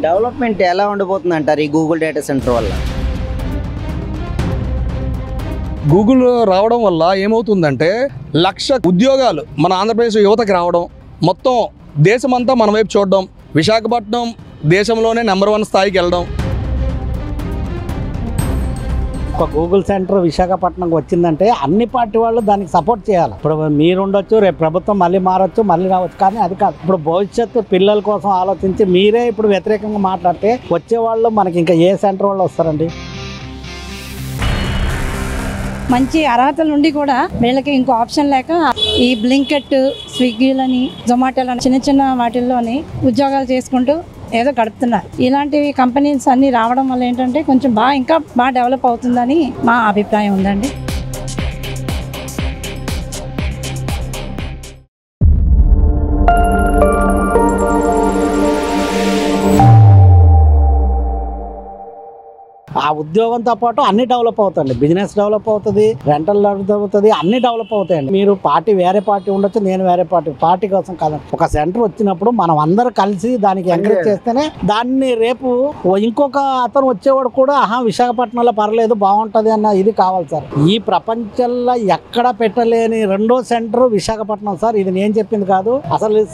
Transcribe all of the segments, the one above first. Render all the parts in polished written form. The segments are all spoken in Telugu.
డెవలప్మెంట్ ఎలా ఉండబోతుంది అంటారు ఈ గూగుల్ డేటా సెంటర్ వల్ల? గూగుల్ రావడం వల్ల ఏమవుతుందంటే 1,00,000 ఉద్యోగాలు మన ఆంధ్రప్రదేశ్ యువతకి రావడం, మొత్తం దేశమంతా మన వైపు చూడడం, విశాఖపట్నం దేశంలోనే నెంబర్ 1 స్థాయికి వెళ్ళడం. ఒక గూగుల్ సెంటర్ విశాఖపట్నంకి వచ్చిందంటే అన్ని పార్టీ వాళ్ళు దానికి సపోర్ట్ చేయాలి. ఇప్పుడు మీరు ఉండొచ్చు, రేపు ప్రభుత్వం మళ్ళీ మారచ్చు, మళ్ళీ రావచ్చు, కానీ అది కాదు. ఇప్పుడు భవిష్యత్తు పిల్లల కోసం ఆలోచించి మీరే ఇప్పుడు వ్యతిరేకంగా మాట్లాడితే వచ్చేవాళ్ళు మనకి ఇంకా ఏ సెంటర్ వాళ్ళు వస్తారండి? మంచి అర్హతల నుండి కూడా వీళ్ళకి ఇంకో ఆప్షన్ లేక ఈ బ్లింకెట్, స్విగ్గీలని, జొమాటోలని చిన్న చిన్న వాటిల్లోని ఉద్యోగాలు చేసుకుంటూ ఏదో గడుపుతున్నారు. ఇలాంటివి కంపెనీస్ అన్నీ రావడం వల్ల ఏంటంటే కొంచెం ఇంకా బాగా డెవలప్ అవుతుందని మా అభిప్రాయం ఉందండి. ఆ ఉద్యోగంతో పాటు అన్ని డెవలప్ అవుతాయండి. బిజినెస్ డెవలప్ అవుతుంది, రెంటల్ డెవలప్ అవుతుంది, అన్ని డెవలప్ అవుతాయండి. మీరు వేరే పార్టీ ఉండొచ్చు, నేను వేరే పార్టీ కోసం కాదండి. ఒక సెంటర్ వచ్చినప్పుడు మనం అందరూ కలిసి దానికి ఎంకరేజ్ చేస్తేనే దాన్ని రేపు ఇంకొక అతను వచ్చేవాడు కూడా విశాఖపట్నంలో పర్లేదు బాగుంటుంది అన్న ఇది కావాలి సార్. ఈ ప్రపంచంలో ఎక్కడ పెట్టలేని రెండో సెంటర్ విశాఖపట్నం సార్. ఇది నేను చెప్పింది కాదు, అసలు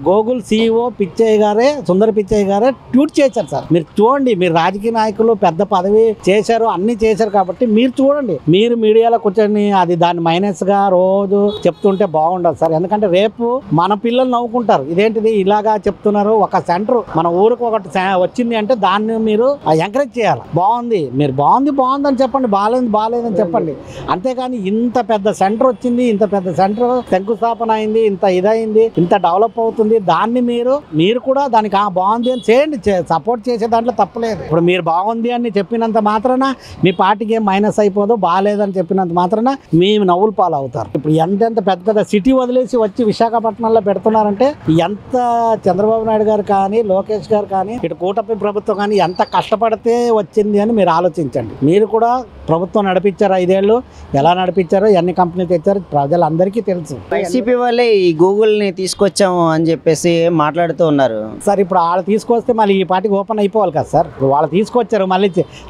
గూగుల్ CEO పిచ్చయ్య గారే, సుందర పిచ్చయ్య గారే ట్వీట్ చేశారు సార్. మీరు చూడండి, మీరు రాజకీయ నాయకులు పెద్ద పదవి చేశారు, అన్ని చేశారు కాబట్టి మీరు చూడండి. మీరు మీడియాలో కూర్చొని అది దాన్ని మైనస్ గా రోజు చెప్తుంటే బాగుండదు సార్. ఎందుకంటే రేపు మన పిల్లలు నవ్వుకుంటారు, ఇదేంటిది ఇలాగా చెప్తున్నారు. ఒక సెంటర్ మన ఊరికి ఒకటి వచ్చింది అంటే దాన్ని మీరు ఎంకరేజ్ చేయాలి. బాగుంది, మీరు బాగుంది అని చెప్పండి, బాగాలేదని చెప్పండి. అంతేగాని ఇంత పెద్ద సెంటర్ వచ్చింది, ఇంత పెద్ద సెంటర్ శంకుస్థాపన అయింది, ఇంత ఇదైంది, ఇంత డెవలప్ అవుతుంది, దాన్ని మీరు కూడా దానికి బాగుంది అని చేయండి, సపోర్ట్ చేసే దాంట్లో తప్పలేదు. ఇప్పుడు మీరు బాగుంది అని చెప్పినంత మాత్రాన మీ పార్టీకి ఏం మైనస్ అయిపోదు, బాగాలేదని చెప్పినంత మాత్రాన మీ నవ్వులు పాలు అవుతారు. ఇప్పుడు ఎంత పెద్ద సిటీ వదిలేసి వచ్చి విశాఖపట్నంలో పెడుతున్నారంటే ఎంత చంద్రబాబు నాయుడు గారు కానీ, లోకేష్ గారు కానీ, ఇటు కూటమి ప్రభుత్వం కానీ ఎంత కష్టపడితే వచ్చింది అని మీరు ఆలోచించండి. మీరు కూడా ప్రభుత్వం నడిపించారు 5 ఏళ్ళు, ఎలా నడిపించారో, ఎన్ని కంపెనీలు తెచ్చారో ప్రజలందరికీ తెలుసు. వైసీపీ వాళ్ళే ఈ గూగుల్ని తీసుకొచ్చాము అని చెప్పేసి మాట్లాడుతూ ఉన్నారు సార్. ఇప్పుడు వాళ్ళు తీసుకొస్తే మళ్ళీ ఈ పార్టీకి ఓపెన్ అయిపోవాలి కదా సార్. ఇప్పుడు వాళ్ళు తీసుకొచ్చారు, మళ్ళీ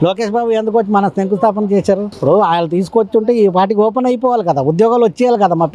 లోకేష్ బాబు ఎందుకు వచ్చి మన శంకుస్థాపన చేశారు? ఇప్పుడు వాళ్ళు తీసుకొచ్చి ఉంటే ఈ పార్టీకి ఓపెన్ అయిపోవాలి కదా, ఉద్యోగాలు వచ్చేయాలి కదా. మా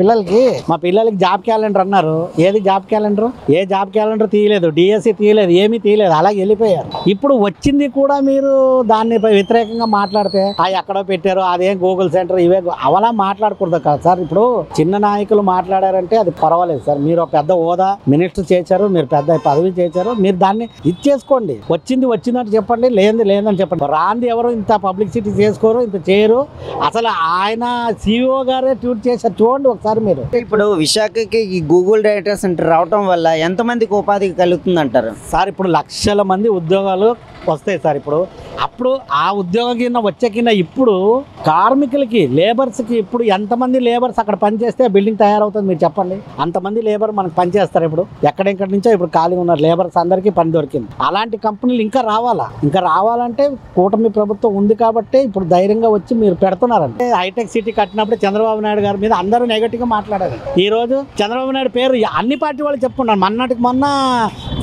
పిల్లలకి జాబ్ క్యాలెండర్ అన్నారు, ఏది జాబ్ క్యాలెండర్? ఏ జాబ్ క్యాలెండర్ తీయలేదు, డిఎస్సి తీయలేదు, ఏమీ తీయలేదు, అలాగే వెళ్ళిపోయారు. ఇప్పుడు వచ్చింది కూడా మీరు దాన్ని వ్యతిరేకంగా మాట్లాడితే ఎక్కడో పెట్టారు, అదేం గూగుల్ సెంటర్, ఇవే అవలా మాట్లాడకూడదు కదా సార్. ఇప్పుడు చిన్న నాయకులు మాట్లాడారంటే అది పర్వాలేదు సార్. మీరు పెద్ద హోదా మినిస్టర్ చేశారు, మీరు పెద్ద పదవి చేశారు, మీరు దాన్ని ఇచ్చేసుకోండి. వచ్చిందంటే చెప్పండి, లేదని చెప్పండి. రాంది ఎవరు ఇంత పబ్లిసిటీ చేసుకోరు, ఇంత చేయరు. అసలు ఆయన CEO గారే ట్వీట్ చేశారు, చూడండి ఒకసారి మీరు. ఇప్పుడు విశాఖకి ఈ గూగుల్ డేటా సెంటర్ రావడం వల్ల ఎంతమందికి ఉపాధి కలుగుతుంది అంటారు సార్? ఇప్పుడు 1,00,000 మంది ఉద్యోగాలు వస్తాయి సార్. అప్పుడు ఆ ఉద్యోగం కింద వచ్చే కింద ఇప్పుడు కార్మికులకి, లేబర్స్కి ఇప్పుడు ఎంతమంది లేబర్స్ అక్కడ పనిచేస్తే బిల్డింగ్ తయారవుతుంది మీరు చెప్పండి. అంతమంది లేబర్ మనకు పనిచేస్తారు. ఇప్పుడు ఎక్కడెక్కడి నుంచో ఇప్పుడు ఖాళీ ఉన్నారు లేబర్స్, అందరికీ పని దొరికింది. అలాంటి కంపెనీలు ఇంకా రావాలంటే కూటమి ప్రభుత్వం ఉంది కాబట్టి ఇప్పుడు ధైర్యంగా వచ్చి మీరు పెడుతున్నారంటే. హైటెక్ సిటీ కట్టినప్పుడు చంద్రబాబు నాయుడు గారి మీద అందరూ నెగటివ్గా మాట్లాడారు. ఈ రోజు చంద్రబాబు నాయుడు పేరు అన్ని పార్టీ వాళ్ళు చెప్పుకున్నారు. మొన్న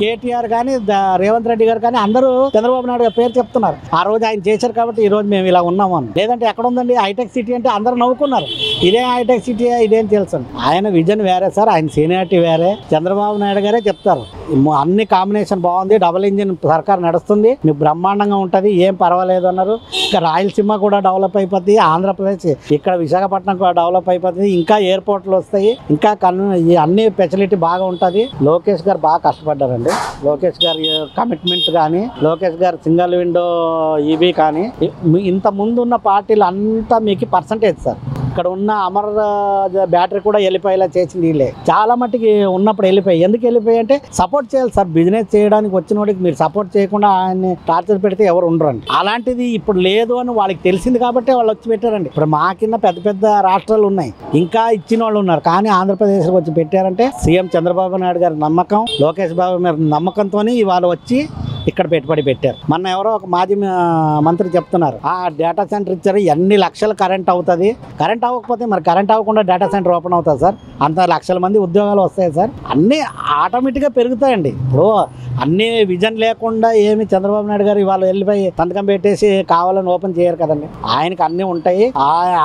కేటీఆర్ కానీ, రేవంత్ రెడ్డి గారు కానీ అందరూ చంద్రబాబు నాయుడు గారి పేరు చెప్తున్నారు. ఆ రోజు ఆయన చేశారు కాబట్టి ఈ రోజు మేము ఇలా ఉన్నాము అని. లేదంటే ఎక్కడ ఉందండి హైటెక్ సిటీ అంటే అందరూ నవ్వుకున్నారు, ఇదే హైటెక్ సిటీ ఇదేం తెలుసు. ఆయన విజన్ వేరే సార్, ఆయన సీనియారిటీ వేరే. చంద్రబాబు నాయుడు గారే చెప్తారు అన్ని కాంబినేషన్ బాగుంది, డబుల్ ఇంజిన్ సర్కార్ నడుస్తుంది, మీకు బ్రహ్మాండంగా ఉంటుంది, ఏం పర్వాలేదు అన్నారు. ఇంకా రాయలసీమ కూడా డెవలప్ అయిపోద్ది, ఆంధ్రప్రదేశ్ ఇక్కడ విశాఖపట్నం కూడా డెవలప్ అయిపోతుంది, ఇంకా ఎయిర్పోర్ట్లు వస్తాయి, ఇంకా అన్ని ఫెసిలిటీ బాగా ఉంటుంది. లోకేష్ గారు బాగా కష్టపడ్డారండి. లోకేష్ గారి కమిట్మెంట్ కానీ, లోకేష్ గారు సింగిల్ విండో ఈవీ కానీ, ఇంత ముందు ఉన్న పార్టీలు అంతా మీకు పర్సంటేజ్ సార్. ఇక్కడ ఉన్న అమర్ బ్యాటరీ కూడా వెళ్ళిపోయేలా చేసింది వీళ్ళే. చాలా మట్టుకి ఉన్నప్పుడు వెళ్ళిపోయి. ఎందుకు వెళ్ళిపోయి అంటే సపోర్ట్ చేయాలి సార్. బిజినెస్ చేయడానికి వచ్చిన వాడికి మీరు సపోర్ట్ చేయకుండా ఆయన్ని టార్చర్ పెడితే ఎవరు ఉండరండి. అలాంటిది ఇప్పుడు లేదు అని వాళ్ళకి తెలిసింది కాబట్టి వాళ్ళు వచ్చి పెట్టారండి. ఇప్పుడు మా కింద పెద్ద రాష్ట్రాలు ఉన్నాయి, ఇంకా ఇచ్చిన వాళ్ళు ఉన్నారు, కానీ ఆంధ్రప్రదేశ్కి వచ్చి పెట్టారంటే సీఎం చంద్రబాబు నాయుడు గారి నమ్మకం, లోకేష్ బాబు మీద నమ్మకంతో వాళ్ళు వచ్చి ఇక్కడ పెట్టుబడి పెట్టారు. మొన్న ఎవరో ఒక మాజీ మంత్రి చెప్తున్నారు, ఆ డేటా సెంటర్ ఇచ్చారు, ఎన్ని లక్షలు కరెంట్ అవుతుంది, కరెంట్ అవ్వకపోతే మరి కరెంట్ అవ్వకుండా డేటా సెంటర్ ఓపెన్ అవుతుంది సార్, అంత లక్షల మంది ఉద్యోగాలు వస్తాయి సార్, అన్నీ ఆటోమేటిక్గా పెరుగుతాయండి. ఇప్పుడు అన్ని విజన్ లేకుండా ఏమి చంద్రబాబు నాయుడు గారు ఇవాళ వెళ్ళిపోయి సంతకం పెట్టేసి కావాలని ఓపెన్ చేయరు కదండి. ఆయనకి అన్నీ ఉంటాయి.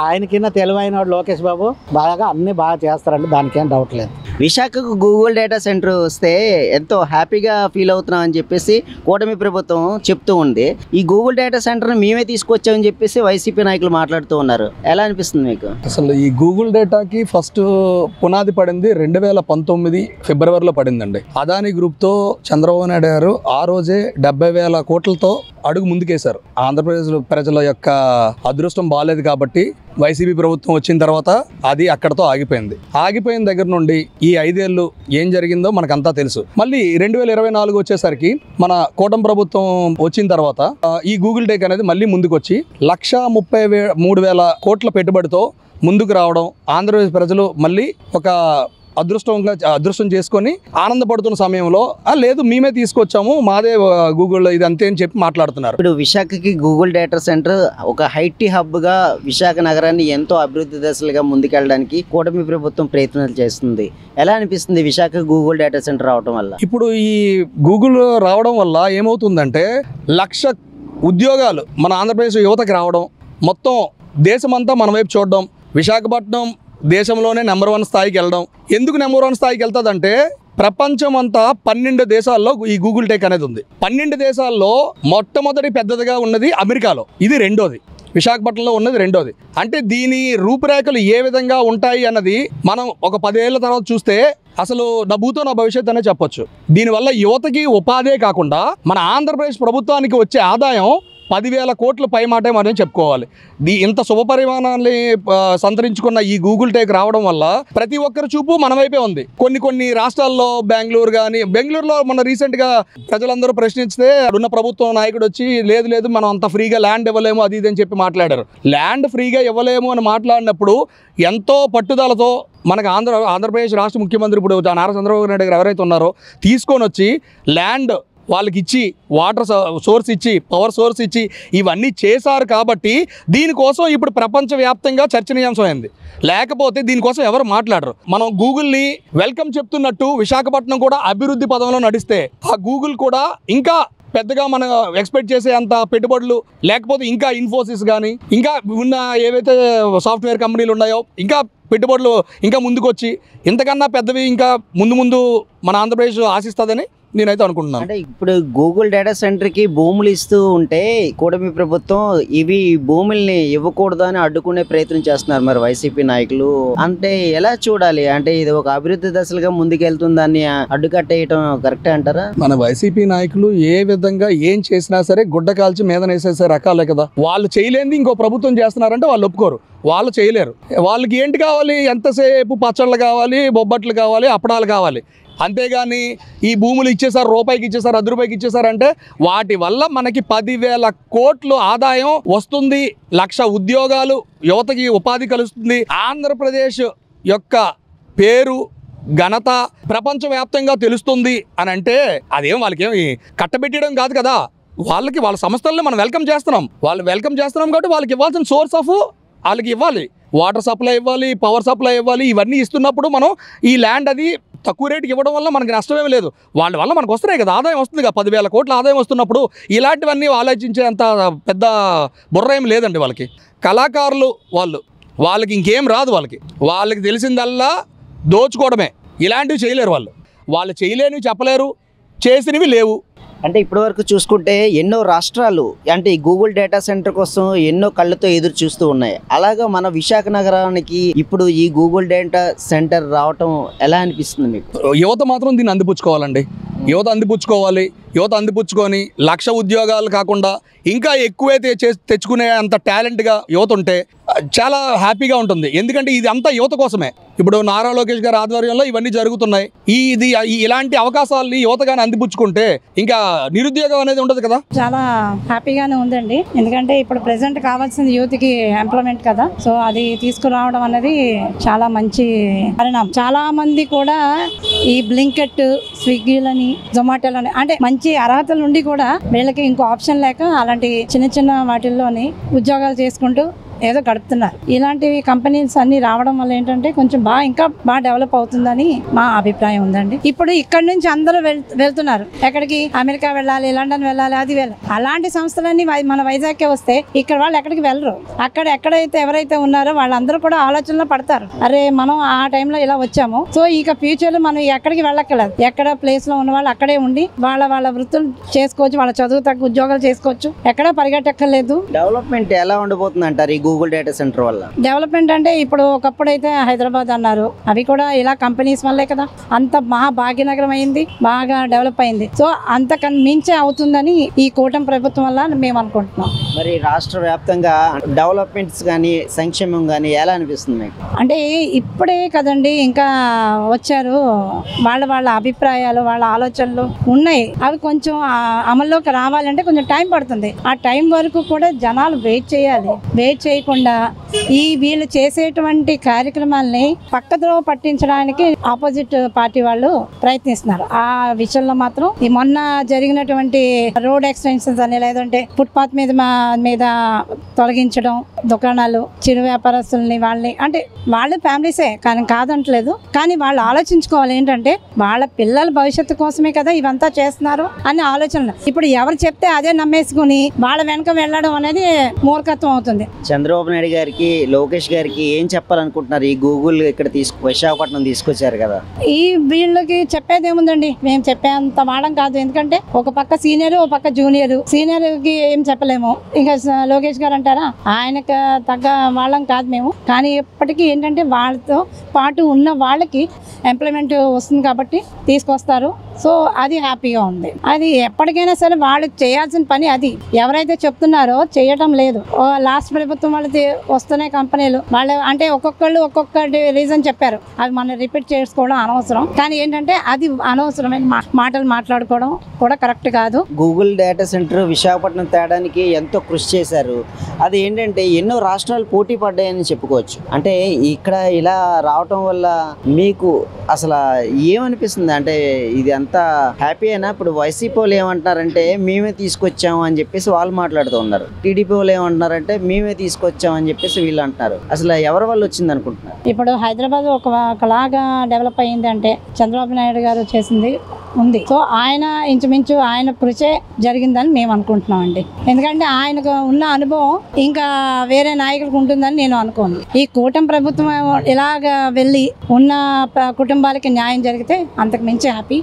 ఆయనకిన్న తెలివైన వాడు లోకేష్ బాబు బాగా అన్ని బాగా చేస్తారండి, దానికేం డౌట్ లేదు. విశాఖకు గూగుల్ డేటా సెంటర్ వస్తే ఎంతో హ్యాపీగా ఫీల్ అవుతున్నాం అని చెప్పేసి కూటమి ప్రభుత్వం చెప్తూ ఉంది. ఈ గూగుల్ డేటా సెంటర్ని మేమే తీసుకొచ్చామని చెప్పేసి వైసీపీ నాయకులు మాట్లాడుతూ ఉన్నారు. ఎలా అనిపిస్తుంది మీకు? అసలు ఈ గూగుల్ డేటాకి ఫస్ట్ పునాది పడింది 2019 ఫిబ్రవరిలో పడిందండి. అదానీ గ్రూప్తో చంద్రబాబు నాయుడు గారు ఆ రోజే 70,000 కోట్లతో అడుగు ముందుకేశారు. ఆంధ్రప్రదేశ్ ప్రజల యొక్క అదృష్టం బాగాలేదు కాబట్టి వైసీపీ ప్రభుత్వం వచ్చిన తర్వాత అది అక్కడతో ఆగిపోయింది. ఆగిపోయిన దగ్గర నుండి ఈ 5 ఏళ్ళు ఏం జరిగిందో మనకంతా తెలుసు. మళ్ళీ 2024 వచ్చేసరికి మన కూటమి ప్రభుత్వం వచ్చిన తర్వాత ఈ గూగుల్ టెక్ అనేది మళ్ళీ ముందుకు వచ్చి 1,33,000 కోట్ల పెట్టుబడితో ముందుకు రావడం, ఆంధ్రప్రదేశ్ ప్రజలు మళ్ళీ ఒక అదృష్టం చేసుకొని ఆనందపడుతున్న సమయంలో లేదు మేమే తీసుకొచ్చాము, మాదే గూగుల్ ఇది అంతే అని చెప్పి మాట్లాడుతున్నారు. ఇప్పుడు విశాఖకి గూగుల్ డేటా సెంటర్ ఒక ఐటీ హబ్గా విశాఖ నగరాన్ని ఎంతో అభివృద్ధి దశలుగా ముందుకెళ్ళడానికి కూటమి ప్రభుత్వం ప్రయత్నాలు చేస్తుంది. ఎలా అనిపిస్తుంది విశాఖ గూగుల్ డేటా సెంటర్ రావడం వల్ల? ఇప్పుడు ఈ గూగుల్ రావడం వల్ల ఏమవుతుందంటే 1,00,000 ఉద్యోగాలు మన ఆంధ్రప్రదేశ్ యువతకి రావడం, మొత్తం దేశమంతా మన వైపు చూడడం, విశాఖపట్నం దేశంలోనే నెంబర్ 1 స్థాయికి వెళ్ళడం. ఎందుకు నెంబర్ 1 స్థాయికి వెళ్తుందంటే ప్రపంచం అంతా 12 దేశాల్లో ఈ గూగుల్ టెక్ అనేది ఉంది. 12 దేశాల్లో మొట్టమొదటి పెద్దదిగా ఉన్నది అమెరికాలో, ఇది రెండోది. విశాఖపట్నంలో ఉన్నది రెండోది. అంటే దీని రూపురేఖలు ఏ విధంగా ఉంటాయి అన్నది మనం ఒక 10 ఏళ్ల తర్వాత చూస్తే అసలు నా భూతో నా భవిష్యత్ అనే చెప్పొచ్చు. దీనివల్ల యువతకి ఉపాధే కాకుండా మన ఆంధ్రప్రదేశ్ ప్రభుత్వానికి వచ్చే ఆదాయం 10,000 కోట్ల పై మాటే మనం చెప్పుకోవాలి. ఇంత శుభపరిమాణాన్ని సంతరించుకున్న ఈ గూగుల్ టెక్ రావడం వల్ల ప్రతి ఒక్కరి చూపు మన వైపే ఉంది. కొన్ని రాష్ట్రాల్లో బెంగళూరులో మన రీసెంట్గా ప్రజలందరూ ప్రశ్నిస్తే ఉన్న ప్రభుత్వం నాయకుడు వచ్చి లేదు మనం అంత ఫ్రీగా ల్యాండ్ ఇవ్వలేము అది ఇది అని చెప్పి మాట్లాడారు. ల్యాండ్ ఫ్రీగా ఇవ్వలేము అని మాట్లాడినప్పుడు ఎంతో పట్టుదలతో మనకు ఆంధ్రప్రదేశ్ రాష్ట్ర ముఖ్యమంత్రి ఇప్పుడు నారా చంద్రబాబు నాయుడు గారు ఎవరైతే ఉన్నారో తీసుకొని వచ్చి ల్యాండ్ వాళ్ళకి ఇచ్చి, వాటర్ సోర్స్ ఇచ్చి, పవర్ సోర్స్ ఇచ్చి ఇవన్నీ చేశారు కాబట్టి దీనికోసం ఇప్పుడు ప్రపంచవ్యాప్తంగా చర్చనీయాంశమైంది. లేకపోతే దీనికోసం ఎవరు మాట్లాడరు. మనం గూగుల్ని వెల్కమ్ చెప్తున్నట్టు విశాఖపట్నం కూడా అభివృద్ధి పదంలో నడిస్తే ఆ గూగుల్ కూడా ఇంకా పెద్దగా మనం ఎక్స్పెక్ట్ చేసే అంత పెట్టుబడులు లేకపోతే ఇంకా ఇన్ఫోసిస్ కానీ ఇంకా ఉన్న ఏవైతే సాఫ్ట్వేర్ కంపెనీలు ఉన్నాయో ఇంకా పెట్టుబడులు ఇంకా ముందుకు వచ్చి ఇంతకన్నా పెద్దవి ఇంకా ముందు మన ఆంధ్రప్రదేశ్ ఆశిస్తుందని నేనైతే అనుకుంటున్నాను. అంటే ఇప్పుడు గూగుల్ డేటా సెంటర్కి భూములు ఇస్తూ ఉంటే కూటమి ప్రభుత్వం ఇవి భూముల్ని ఇవ్వకూడదు అని అడ్డుకునే ప్రయత్నం చేస్తున్నారు మరి వైసీపీ నాయకులు. అంటే ఎలా చూడాలి? అంటే ఇది ఒక అభివృద్ధి దశలుగా ముందుకెళ్తుంది, దాన్ని అడ్డుకట్టేయటం కరెక్టే అంటారా? మన వైసీపీ నాయకులు ఏ విధంగా ఏం చేసినా సరే గుడ్డ కాల్చి మీద వేసేసే రకాలే కదా. వాళ్ళు చేయలేనిది ఇంకో ప్రభుత్వం చేస్తున్నారంటే వాళ్ళు ఒప్పుకోరు, వాళ్ళు చేయలేరు. వాళ్ళకి ఏంటి కావాలి? ఎంతసేపు పచ్చళ్ళు కావాలి, బొబ్బట్లు కావాలి, అప్పడాలు కావాలి. అంతేగాని ఈ భూములు ఇచ్చేసారు, రూపాయికి ఇచ్చేసారు, 10 రూపాయకి ఇచ్చేసారంటే వాటి వల్ల మనకి 10,000 కోట్లు ఆదాయం వస్తుంది, 1,00,000 ఉద్యోగాలు, యువతకి ఉపాధి కలుస్తుంది. ఆంధ్రప్రదేశ్ యొక్క పేరు ఘనత ప్రపంచవ్యాప్తంగా తెలుస్తుంది అని అంటే అదేం వాళ్ళకేమి కట్టబెట్టడం కాదు కదా. వాళ్ళ సంస్థలను మనం వెల్కమ్ చేస్తున్నాం కాబట్టి వాళ్ళకి ఇవ్వాల్సిన సోర్స్ ఆఫ్ వాళ్ళకి ఇవ్వాలి. వాటర్ సప్లై ఇవ్వాలి, పవర్ సప్లై ఇవ్వాలి. ఇవన్నీ ఇస్తున్నప్పుడు మనం ఈ ల్యాండ్ అది తక్కువ రేటుకి ఇవ్వడం వల్ల మనకి నష్టమేమి లేదు. వాళ్ళ వల్ల మనకు వస్తున్నాయి కదా, ఆదాయం వస్తుంది కదా. 10,000 కోట్ల ఆదాయం వస్తున్నప్పుడు ఇలాంటివన్నీ ఆలోచించే అంత పెద్ద బుర్ర ఏం లేదండి వాళ్ళకి. కళాకారులు వాళ్ళకి ఇంకేం రాదు. వాళ్ళకి తెలిసిందల్లా దోచుకోవడమే. ఇలాంటివి చేయలేరు. వాళ్ళు చేయలేనివి చెప్పలేరు, చేసినవి లేవు. అంటే ఇప్పటివరకు చూసుకుంటే ఎన్నో రాష్ట్రాలు అంటే ఈ గూగుల్ డేటా సెంటర్ కోసం ఎన్నో కళ్ళతో ఎదురు చూస్తూ ఉన్నాయి. అలాగా మన విశాఖ నగరానికి ఇప్పుడు ఈ గూగుల్ డేటా సెంటర్ రావటం ఎలా అనిపిస్తుంది మీకు? యువత మాత్రం దీన్ని అందిపుచ్చుకోవాలండి. యువత అందిపుచ్చుకొని 1,00,000 ఉద్యోగాలు కాకుండా ఇంకా ఎక్కువైతే తెచ్చుకునే అంత టాలెంట్గా యువత ఉంటే చాలా హ్యాపీగా ఉంటుంది. ఎందుకంటే ఇది అంతా యువత కోసమే. ఇప్పుడు నారా లోకేష్ గారి ఆధ్వర్యంలో ఇవన్నీ జరుగుతున్నాయి. ఇలాంటి అవకాశాలని యువతగానే అందిపుచ్చుకుంటే ఇంకా నిరుద్యోగం అనేది ఉండదు కదా. చాలా హ్యాపీగానే ఉందండి. ఎందుకంటే ఇప్పుడు ప్రెసెంట్ కావాల్సింది యూత్ కి ఎంప్లాయ్మెంట్ కదా. సో అది తీసుకురావడం అనేది చాలా మంచి పరిణామం. చాలా మంది కూడా ఈ బ్లింకెట్, స్విగ్గీలని, జొమాటోలని అంటే మంచి అర్హతలు ఉండి కూడా వీళ్ళకి ఇంకో ఆప్షన్ లేక అలాంటి చిన్న చిన్న వాటిల్లోని ఉద్యోగాలు చేసుకుంటూ ఏదో గడుపుతున్నారు. ఇలాంటివి కంపెనీస్ అన్ని రావడం వల్ల ఏంటంటే కొంచెం ఇంకా బాగా డెవలప్ అవుతుందని మా అభిప్రాయం ఉందండి. ఇప్పుడు ఇక్కడ నుంచి అందరూ వెళ్తున్నారు. ఎక్కడికి? అమెరికా వెళ్ళాలి, లండన్ వెళ్ళాలి, అది వెళ్ళాలి. అలాంటి సంస్థలన్నీ మన వైజాగ్కే వస్తే ఇక్కడ వాళ్ళు ఎక్కడికి వెళ్ళరు. అక్కడ ఎక్కడైతే ఎవరైతే ఉన్నారో వాళ్ళందరూ కూడా ఆలోచనలో పడతారు. అరే మనం ఆ టైంలో ఇలా వచ్చాము, సో ఇక ఫ్యూచర్ లో మనం ఎక్కడికి వెళ్ళక్కర్లేదు. ఎక్కడ ప్లేస్ లో ఉన్న వాళ్ళు అక్కడే ఉండి వాళ్ళ వృత్తులు చేసుకోవచ్చు, వాళ్ళ చదువు తగ్గ ఉద్యోగాలు చేసుకోవచ్చు, ఎక్కడ పరిగెట్టక్కర్లేదు. డెవలప్మెంట్ ఎలా ఉండబోతుంది అంటారు ఈ గూగుల్ డేటా సెంటర్ వల్ల? డెవలప్మెంట్ అంటే ఇప్పుడు ఒకప్పుడు అయితే హైదరాబాద్ అన్నారు, అవి కూడా ఇలా కంపెనీస్ వల్లే కదా అంత మహా భాగ్యనగరం అయింది, బాగా డెవలప్ అయింది. సో అంతకన్నా మించే అవుతుందని ఈ కూటమి ప్రభుత్వం వల్ల మేము అనుకుంటున్నాం. మరి రాష్ట్ర వ్యాప్తంగా డెవలప్మెంట్స్ కానీ సంక్షేమం కానీ ఎలా అనిపిస్తుంది మీకు? అంటే ఇప్పుడే కదండి ఇంకా వచ్చారు, వాళ్ళ అభిప్రాయాలు, వాళ్ళ ఆలోచనలు ఉన్నాయి. అవి కొంచెం అమల్లోకి రావాలంటే కొంచెం టైం పడుతుంది. ఆ టైం వరకు కూడా జనాలు వెయిట్ చేయాలి. వెయిట్ చేయకుండా వీళ్ళు చేసేటువంటి కార్యక్రమాలని పక్కద్రోవ పట్టించడానికి ఆపోజిట్ పార్టీ వాళ్ళు ప్రయత్నిస్తున్నారు. ఆ విషయంలో మాత్రం ఈ మొన్న జరిగినటువంటి రోడ్ ఎక్స్టెన్షన్స్ అని, లేదంటే ఫుట్పాత్ మీద తొలగించడం, దుకాణాలు, చిరు వ్యాపారస్తుల్ని వాళ్ళని అంటే వాళ్ళు ఫ్యామిలీసే కానీ కాదంటలేదు, కానీ వాళ్ళు ఆలోచించుకోవాలి ఏంటంటే వాళ్ళ పిల్లల భవిష్యత్తు కోసమే కదా ఇవంతా చేస్తున్నారు అనే ఆలోచన. ఇప్పుడు ఎవరు చెప్తే అదే నమ్మేసుకుని వాళ్ళ వెనక వెళ్ళడం అనేది మూర్ఖత్వం అవుతుంది. చంద్రబాబు నాయుడు గారికి, లోకేష్ గారికి ఏం చెప్పాలనుకుంటున్నారు? ఈ గూగుల్ ఇక్కడ విశాఖపట్నం తీసుకొచ్చారు కదా. వీళ్ళకి చెప్పేది ఏముందండి, మేము చెప్పేంత వాళ్ళం కాదు. ఎందుకంటే ఒక పక్క సీనియర్, ఒక పక్క జూనియర్. సీనియర్ కి ఏం చెప్పలేము, ఇంకా లోకేష్ గారు అంటారా, ఆయనకు తగ్గ వాళ్ళం కాదు మేము. కానీ ఇప్పటికీ ఏంటంటే వాళ్ళతో పాటు ఉన్న వాళ్ళకి ఎంప్లాయ్మెంట్ వస్తుంది కాబట్టి తీసుకొస్తారు. సో అది హ్యాపీగా ఉంది. అది ఎప్పటికైనా సరే వాళ్ళు చేయాల్సిన పని అది. ఎవరైతే చెప్తున్నారో చేయటం లేదు. లాస్ట్ ప్రభుత్వం వాళ్ళకి వస్తున్నాయి కంపెనీలు, వాళ్ళు అంటే ఒక్కొక్కళ్ళు ఒక్కొక్కటి రీజన్ చెప్పారు, అవి మనం రిపీట్ చేసుకోవడం అనవసరం. కానీ ఏంటంటే అది అనవసరమైన మాటలు మాట్లాడుకోవడం కూడా కరెక్ట్ కాదు. గూగుల్ డేటా సెంటర్ విశాఖపట్నం తేడానికి ఎంతో కృషి చేశారు. అది ఏంటంటే ఎన్నో రాష్ట్రాలు పోటీ పడ్డాయని చెప్పుకోవచ్చు. అంటే ఇక్కడ ఇలా రావటం వల్ల మీకు అసలు ఏమనిపిస్తుంది? అంటే ఇది అంతా హ్యాపీ అయినా? ఇప్పుడు వైసీపీ వాళ్ళు ఏమంటున్నారంటే మేమే తీసుకొచ్చాము అని చెప్పేసి వాళ్ళు మాట్లాడుతూ ఉన్నారు. టీడీపీ వాళ్ళు ఏమంటున్నారంటే మేమే తీసుకొచ్చాము అని చెప్పేసి వీళ్ళు అంటున్నారు. అసలు ఎవరి వల్ల వచ్చింది అనుకుంటున్నారు? ఇప్పుడు హైదరాబాద్ ఒకలాగా డెవలప్ అయ్యింది అంటే చంద్రబాబు నాయుడు గారు చేసింది ఉంది. సో ఆయన ఇంచుమించు ఆయన కృషే జరిగిందని మేము అనుకుంటున్నాం అండి. ఎందుకంటే ఆయనకు ఉన్న అనుభవం ఇంకా వేరే నాయకులకు ఉంటుందని నేను అనుకోను. ఈ కూటమి ప్రభుత్వం ఇలాగ వెళ్ళి ఉన్న కుటుంబాలకి న్యాయం జరిగితే అంతకు మించి హ్యాపీ.